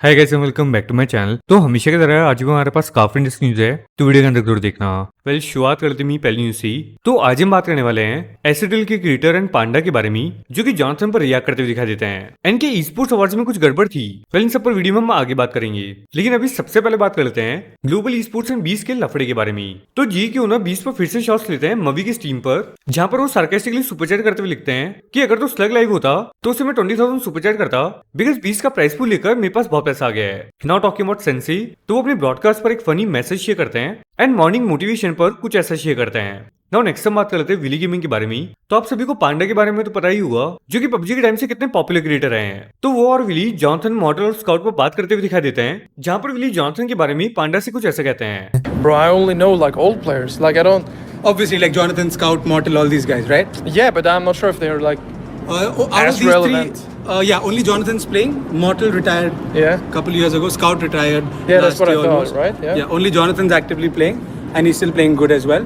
Hi guys welcome back to my channel. तो हमेशा की तरह आज भी हमारे पास काफी इंटरेस्टिंग न्यूज है, तो वीडियो के अंदर जरूर देखना। शुरुआत करते हैं पहली न्यूज से। तो आज हम बात करने वाले हैं एसएटीएल के क्रिएटर एंड पांडा के बारे में, जो कि जॉनसन पर रिएक्ट करते हुए दिखाई देते हैं। इनके ई स्पोर्ट्स अवार्ड्स में कुछ गड़बड़ थी। इन सब पर वीडियो में हम आगे बात करेंगे, लेकिन अभी सबसे पहले बात कर लेते हैं ग्लोबल ई स्पोर्ट्स एंड 20 के लफड़े के बारे में। तो जी क्यों ना 20 पर फिर से शॉट्स लेते हैं मवी की स्टीम पर, जहां पर वो सार्केस्टिकली सुपर चैट करते हुए लिखते हैं कि अगर तो स्लग लाइव होता तो उसे मैं 20,000 सुपर चैट करता, बिकॉज 20 का प्राइस पूल लेकर मेरे पास बहुत पैसा आ गया है। नाउ टॉकिंग अबाउट सेंसी, तो वो अपने ब्रॉडकास्ट पर एक फनी मैसेज शेयर करते हैं एंड मॉर्निंग मोटिवेशन पर कुछ ऐसा शेयर करते हैं। नाउ नेक्स्ट हम बात कर लेते हैं विली गेमिंग के बारे में। तो आप सभी को पांडा के बारे में तो पता ही हुआ, जो कि पबजी के टाइम से कितने पॉपुलर क्रिएटर रहे हैं। तो वो और विली जॉनसन मॉडल और स्काउट पर बात करते हुए दिखाई देते हैं, जहां पर विली जॉनसन के बारे में पांडा से कुछ ऐसा कहते हैं। Bro, I only know like old players. Like I don't. Obviously, like Jonathan, Scout, Mortal, all these guys, right? Yeah, but I'm not sure if they're like. Out of As these relevant. yeah, only Jonathan's playing. Mortal retired Yeah. a couple years ago. Scout retired. Yeah, that's last what I year thought, almost. right? Yeah. Yeah, only Jonathan's actively playing, and he's still playing good as well.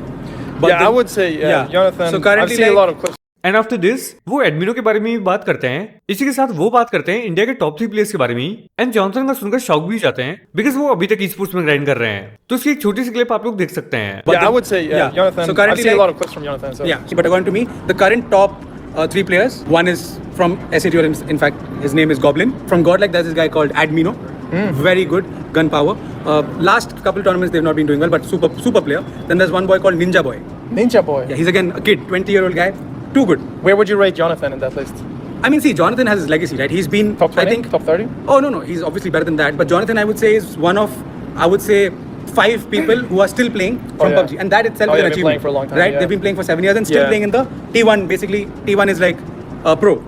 Yeah, I would say yeah. Jonathan. So currently, I've seen a like, lot of clips. And after this वो एडमिनो के बारे में भी बात करते हैं। इसी के साथ वो बात करते हैं इंडिया के टॉप 3 प्लेयर्स के बारे में। एंड जॉनसन का सुनकर शॉक भी हो जाते हैं, बिकॉज वो अभी तक स्पोर्ट्स में ग्राइंड कर रहे हैं। तो इसकी एक छोटी सी क्लिप आप लोग देख सकते हैं। Yeah, I would say yeah. Jonathan. So currently, I've seen a like, lot of clips from Jonathan. So. yeah, but according to me, the current top 3 players. One is from SATL. In fact, his name is Goblin. From Godlike, there's this guy called Admino. Very good gunpower. Last couple tournaments they've not been doing well, but super player. Then there's one boy called Ninja Boy. Ninja Boy. Yeah, he's again a kid, 20-year-old guy. Too good. Where would you rate Jonathan in that list? I mean, see, Jonathan has his legacy, right? He's been Top 20? I think Top 30? Oh no, he's obviously better than that. But Jonathan, I would say, is one of, I would say, 5 people who are still playing from yeah. PUBG, and that itself Oh, is yeah, an they've been achievement, playing for a long time, right? yeah. They've been playing for 7 years and still Yeah. playing in the T1. Basically, T1 is like pro.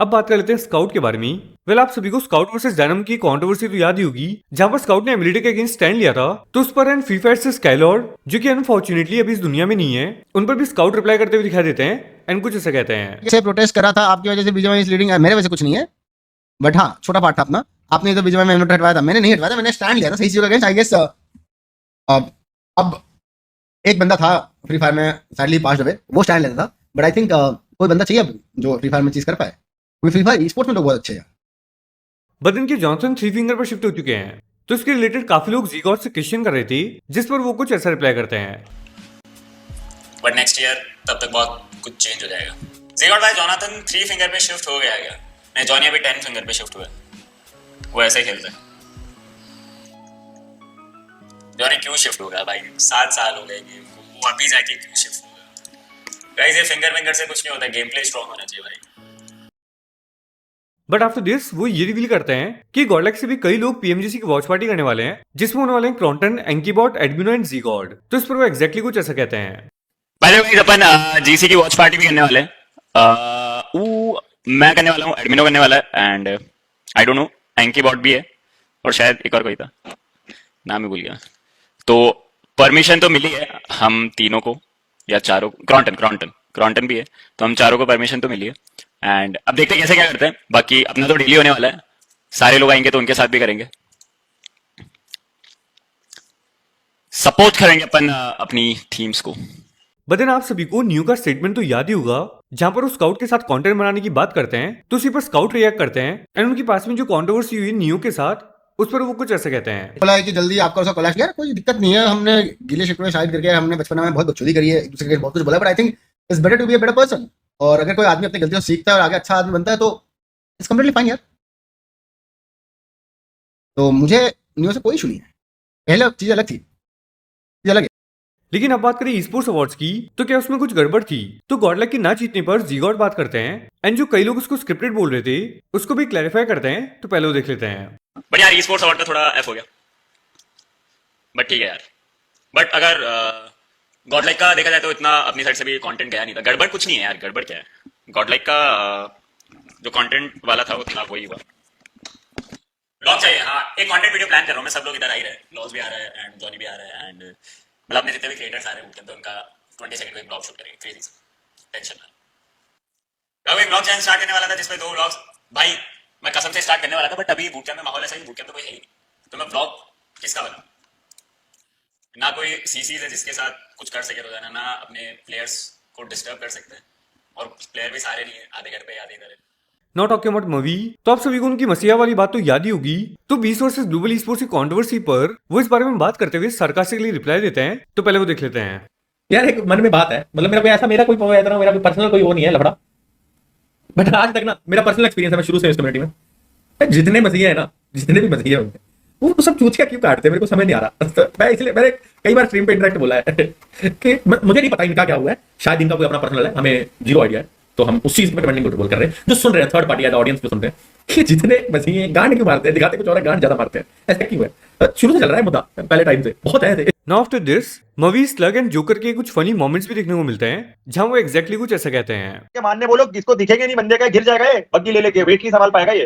अब बात कर लेते हैं scout के बारे में। Well आप सभी को स्काउट वर्सेस डायनामो की कंट्रोवर्सी तो याद ही होगी, जहां पर स्काउट ने एमिलिटी के अगेंस्ट स्टैंड लिया था। तो उस पर एंड फ्री फायर से स्काईलॉर्ड, जो कि अनफॉर्चुनेटली अभी इस दुनिया में नहीं है, उन पर भी स्काउट रिप्लाई करते हुए दिखाई देते हैं एंड कुछ ऐसा कहते हैं। से प्रोटेस्ट करा था आपकी वजह से बीजेपी इज लीडिंग, मेरे वजह से कुछ नहीं है, बट हाँ छोटा पार्ट था अपना। आपने तो बीजेपी में एमिलिटी हटवाया था, मैंने नहीं हटवाया था, मैंने स्टैंड लिया था सही चीज अगेंस्ट। आई गेस अब एक बंदा था फ्री फायर में सैडली पास अवे, वो स्टैंड लेता था, बट आई थिंक कोई बंदा चाहिए अब जो फ्री फायर में चीज कर पाए, क्योंकि फ्री फायर स्पोर्ट्स में लोग बहुत अच्छे हैं। बट इनके जॉनसन 3 फिंगर पर शिफ्ट हो चुके हैं, तो इसके रिलेटेड काफी लोग जीगॉड से क्वेश्चन कर रहे थे, जिस पर वो कुछ ऐसा रिप्लाई करते हैं। बट नेक्स्ट ईयर तब तक बहुत कुछ चेंज हो जाएगा। जीगॉड भाई जॉनथन 3 फिंगर पे शिफ्ट हो गया क्या? नहीं, जॉनी अभी 10 फिंगर पे शिफ्ट हुआ है। वो ऐसे ही खेलता है। जॉनी क्यों शिफ्ट हो गया भाई? 7 साल हो गए गेम को, वो अभी जाके क्यों शिफ्ट हो गया? गाइस ये फिंगर से कुछ नहीं होता, गेम प्ले स्ट्रांग होना चाहिए भाई। बट आफ्टर दिस वो ये रिवील करते हैं कि गॉडलैक से भी कई लोग पीएमजीसी की वॉच पार्टी करने वाले हैं, जिसमें होने वाले हैं क्रॉन्टन, एंकीबॉट, एडमिनो एंड जीगॉड। तो इस पर वो एग्जैक्टली कुछ ऐसा कहते हैं। By the way upon GC की वॉच पार्टी भी करने वाले हैं। मैं करने वाला हूँ, एडमिनो करने वाला है, एंड आई डोंट नो एंकीबॉट भी है, और शायद एक और कोई था, नाम ही भूल गया। तो परमिशन तो मिली है हम तीनों को या चारों, क्रॉन्टन भी है, तो हम चारों को परमिशन तो मिली है। एंड अब देखते हैं कैसे क्या करते हैं। बाकी अपना तो डेली होने वाला है, सारे लोग आएंगे तो उनके साथ भी करेंगे, सपोर्ट करेंगे अपन अपनी थीम्स को। बट देन आप सभी को न्यू का स्टेटमेंट तो याद ही होगा, जहां पर वो स्काउट के साथ कंटेंट बनाने की बात करते हैं, तो उसी पर स्काउट रिएक्ट करते हैं एंड उनके पास में जो कंट्रोवर्सी हुई न्यू के साथ, उस पर वो कुछ ऐसा कहते हैं। बोला है कि जल्दी आपका उसका कोलैश, यार कोई दिक्कत नहीं है, हमने गिले शिकवे शायद करके हमने बचपन में बहुत बकचोदी करी है, एक दूसरे के बहुत कुछ बोला, but I think it's better to be a better person. और अगर कोई आदमी अपनी गलतियों से सीखता है और आगे अच्छा आदमी बनता है तो इट्स कंप्लीटली फाइन यार। तो मुझे न्यू से कोई इशू नहीं है, पहले चीज अलग थी, चीज अलग है। लेकिन अब बात करें ई स्पोर्ट्स अवार्ड्स की, तो क्या उसमें कुछ गड़बड़ थी? तो गॉडलैक के ना जीतने पर जीगॉड बात करते हैं एंड जो कई लोग उसको स्क्रिप्टेड बोल रहे थे उसको भी क्लैरिफाई करते हैं। तो पहले वो देख लेते हैं। बट यार ई स्पोर्ट्स अवार्ड का थोड़ा एफ हो गया, बट ठीक है यार। बट अगर गॉडलाइक का देखा जाए तो इतना अपनी साइड से भी कंटेंट गया नहीं था। गड़बड़ कुछ नहीं है यार, गड़बड़ क्या है? गॉडलाइक का जो कंटेंट वाला था वो था, वही हुआ। ब्लॉग चाहिए, हाँ एक कंटेंट वीडियो प्लान कर रहा हूँ मैं, सब लोग इधर आ ही रहे, लॉस भी आ रहा है एंड जॉनी भी आ रहा है, एंड मतलब अपने जितने भी क्रिएटर्स आ रहे हैं तो उनका 20 सेकंड में ब्लॉग शूट करेंगे, क्रेजी टेंशन ना। एक ब्लॉग चैनल स्टार्ट करने वाला था जिसमें 2 ब्लॉग्स, भाई मैं कसम से स्टार्ट करने वाला था, बट अभी बूट कैंप में माहौल ऐसा ही, बूट कैंप तो कोई है ही नहीं, तो मैं ब्लॉग किसका बनाऊं? ना कोई सीसीज है जिसके साथ कुछ कर सके रोजाना, ना अपने प्लेयर्स को डिस्टर्ब कर सकते हैं, और प्लेयर भी सारे नहीं है, आधे घर पे आधे इधर है। नॉट टॉकिंग अबाउट मूवी, तो आप सभी को उनकी मसीहा वाली बात तो याद ही होगी। तो 20 वर्सेस ग्लोबल ई-स्पोर्ट्स की कंट्रोवर्सी पर वो इस बारे में बात करते हुए सरकास्टिकली रिप्लाई देते हैं। तो पहले वो देख लेते हैं। यार एक मन में बात है, मतलब मेरा कोई पर्सनल कोई वो नहीं है लफड़ा, बट आज तक ना मेरा पर्सनल एक्सपीरियंस है, मैं शुरू से इस कम्युनिटी में जितने मसीहे हैं ना, जितने भी मसीहे होंगे वो सब चूतिया क्यों काटते हैं, मेरे को समझ नहीं आ रहा। तो मैं इसलिए मैंने कई बार स्ट्रीम पे इंटरेक्ट बोला है कि मुझे नहीं पता इनका क्या हुआ है, शायद इनका कोई अपना पर्सनल है, हमें जीरो आइडिया है, तो हम उस चीज में कमेंटिंग बोल कर रहे हैं। जो सुन रहे हैं थर्ड पार्टी या ऑडियंस में सुन रहे हैं कि जितने मसीहे गांड क्यों मारते हैं, दिखाते कुछ और है, गांड ज्यादा मारते हैं, ऐसा क्यों है? शुरू से चल रहा है मुद्दा, पहले टाइम से बहुत है। Now after this movie slug and joker के कुछ फनी मोमेंट्स भी देखने को मिलते हैं, जहां वो एग्जैक्टली कुछ ऐसा कहते हैं। के मानने बोलो, किसको दिखेंगे नहीं, बंदे का गिर जाएगा, ये बग्गी ले लेके वेट नहीं संभाल पाएगा ये।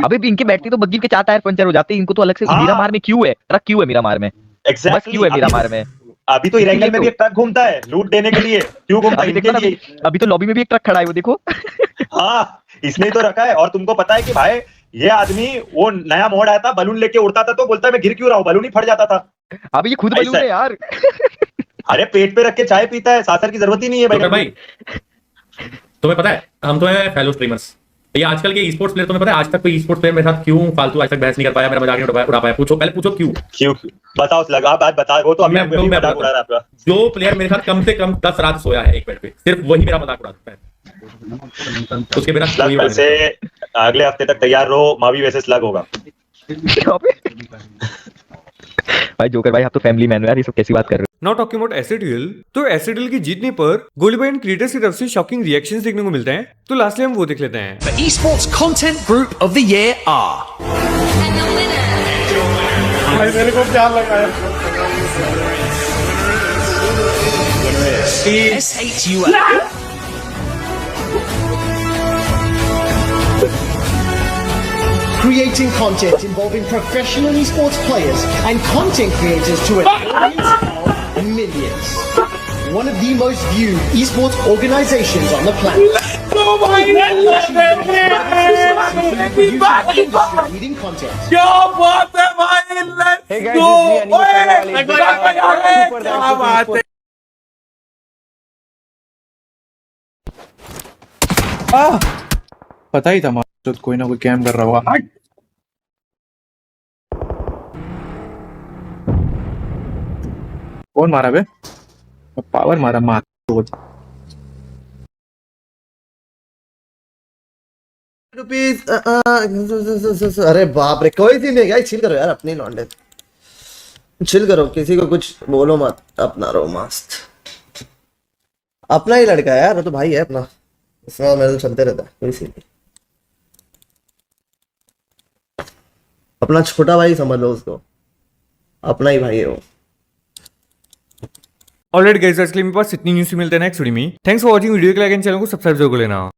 अबे भी इनके बैठती तो बग्गी के 4 टायर पंचर हो जाते हैं, इनको तो अलग से हाँ। मीरामार में क्यों है, ट्रक क्यों है मीरामार में, बस एग्जैक्टली क्यों है मीरामार में। अभी तो इरेगुलर में भी एक ट्रक घूमता है लूट देने के लिए, क्यों घूमता है? अभी देखो ना, इनके लिए। अभी तो लॉबी में भी एक ट्रक खड़ा है, वो देखो। हाँ, इसने ही तो रखा है। और तुमको पता है कि भाई ये आदमी, वो नया मोड आया था, बलून लेके उड़ता था, तो बोलता है मैं गिर क्यों रहा हूँ, बलून ही फट जाता था। अभी ये खुद बलून है यार। अरे पेट पे रख के चाय पीता है, सासर की जरूरत ही नहीं है जोकर भाई। भाई तुम्हें पता है, हम तो हैं फेलो स्ट्रीमर्स, ये आजकल के ई-स्पोर्ट्स प्लेयर, तुम्हें पता है आज तक कोई ई-स्पोर्ट्स प्लेयर मेरे साथ क्यों फालतू आज तक बहस नहीं कर पाया, मेरा मजाक नहीं उड़ा पाया? पूछो, पहले पूछो क्यों बताओ, लगा बात बता। वो तो अभी मैं मजाक उड़ा रहा है आपका। जो प्लेयर मेरे साथ कम से कम 10 रात सोया है एक बेड पे, सिर्फ वही मेरा मजाक उड़ा सकता है, उसके बिना कोई और वैसे अगले हफ्ते तक तैयार रहो, मावी वैसे स्लग होगा। भाई जोकर भाई, आप तो फैमिली मैन हो यार, ये सब कैसी बात कर रहे हो। नाउ टॉकिंग अबाउट एसिडियल, तो एसिडियल की जीतने पर गोलीबाई एंड क्रिएटर्स की तरफ से शॉकिंग रिएक्शंस देखने को मिलते हैं। तो लास्टली हम वो देख लेते हैं। The esports content group of the year are भाई मेरे को क्या लगा है? SHUL, creating content involving professional esports players and content creators to an audience of millions. One of the most viewed esports organizations on the planet. Leading content. पता ही था मार कोई ना कोई कैम कर रहा होगा। कौन मारा बे? पावर मारा मार। रुपीज। अरे बाप रे, कोई सी नहीं है, चिल करो यार, अपनी लौंडे चिल करो, किसी को कुछ बोलो मत, अपना रहो मस्त। अपना ही लड़का है यार, वो तो भाई है अपना, इसमें मेरे तो चलते रहता है, कोई सी नहीं। अपना छोटा भाई समझ लो उसको, अपना ही भाई है वो। ऑलराइट गाइस, आज के लिए मेरे पास इतनी न्यूज़ मिलते हैं नेक्स्ट वीडियो में। थैंक्स फॉर वाचिंग, वीडियो को लाइक एंड चैनल को सब्सक्राइब जरूर कर लेना।